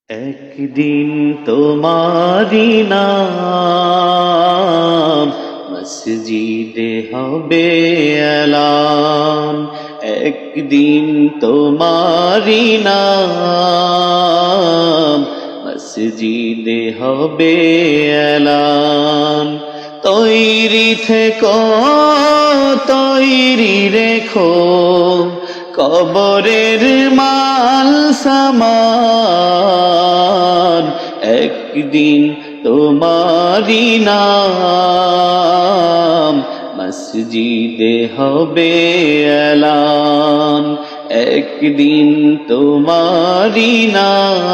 একদিন তোমারি নাম মসজিদে হবে এলান। একদিন তোমারি নাম মসজিদে হবে এলান। তৈরি থেকো, তৈরি রেখো কবরের মাল সামান। একদিন তোমারি নাম মসজিদে হবে এলান। একদিন তোমারি নাম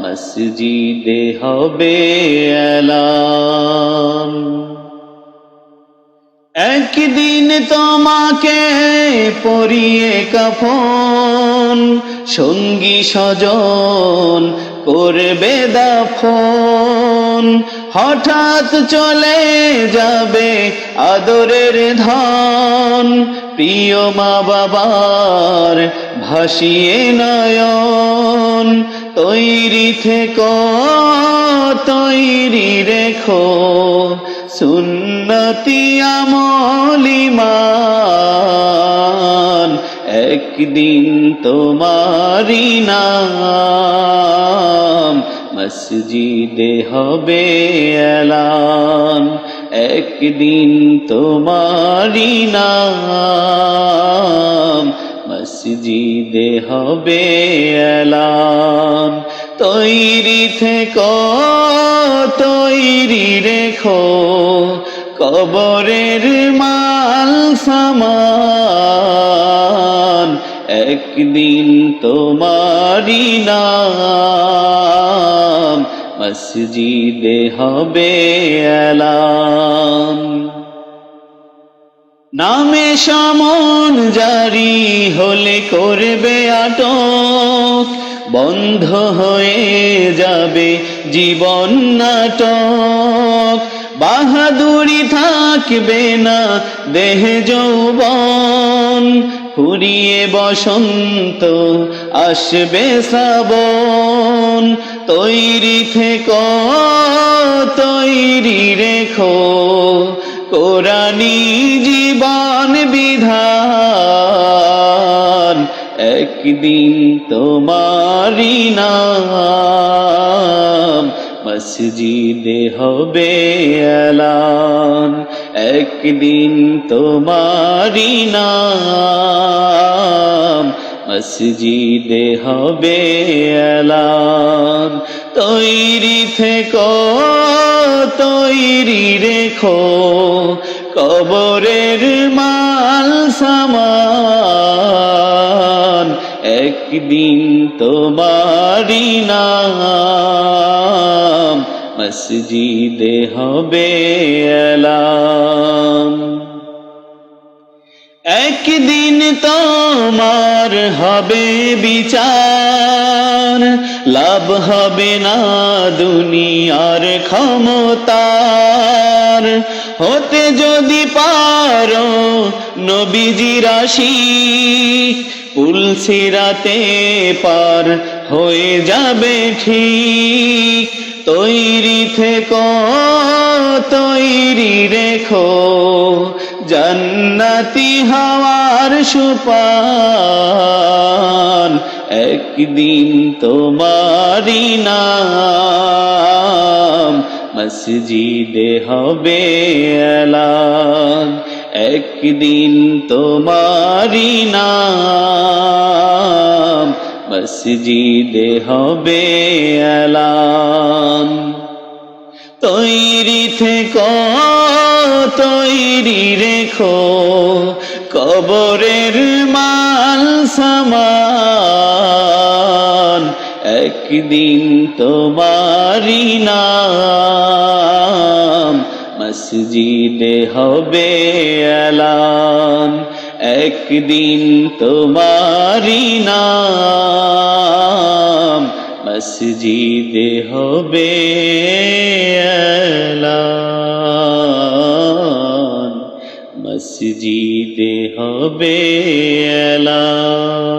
মসজিদে হবে এলান। একদিন তোমাকে পরিয়ে কাফন, সঙ্গী স্বজন করবে দাফন। হঠাৎ চলে যাবে আদরের ধন, প্রিয় মা বাবার ভাসিয়ে নয়ন। তৈরি থেকো, তৈরি রেখো সুন্নতি আমল ঈমান। একদিন তোমারি নাম মসজিদে হবে এলান। একদিন তোমারি নাম মসজিদে হবে এলান। তৈরি থেকো, তৈরি রেখো কবরের মাল সামান। একদিন তোমারি নাম মসজিদে হবে এলান। নামে সমন জারি হলে করবে আটক, বন্ধ হয়ে যাবে জীবন নাটক। বাহাদুরি থাকবে না দেহে যৌবন, ফুরিয়ে বসন্ত আসবে শ্রাবণ। তৈরি থেকো, তৈরি রেখো কোরআনী জীবন বিধান। একদিন তোমারি নাম মসজিদে হবে এলান। একদিন তোমারি নাম মসজিদে হবে এলান। তৈরি থেকো, তৈরি রেখো কবরের মাল সামান। একদিন তোমারি নাম মসজিদে হবে এলান। একদিন তোমার হবে বিচার, লাভ হবে না দুনিয়ার ক্ষমতার। হতে যদি পারো নবীজির আশিক, পুলসিরাতে পার হয়ে যাবে ঠিক। তৈরি থেকো, তৈরি রেখো জান্নাতি হওয়ার সুপান। একদিন তোমারি নাম মসজিদে হবে এলান। একদিন তোমারি নাম মসজিদে হবে এলান। তৈরি থেকো, তৈরি রেখো কবরের মাল সামান। একদিন তোমারি নাম মসজিদে হবে এলান। একদিন তোমারি নাম মসজিদে হবে এলান। মসজিদে হবে এলান।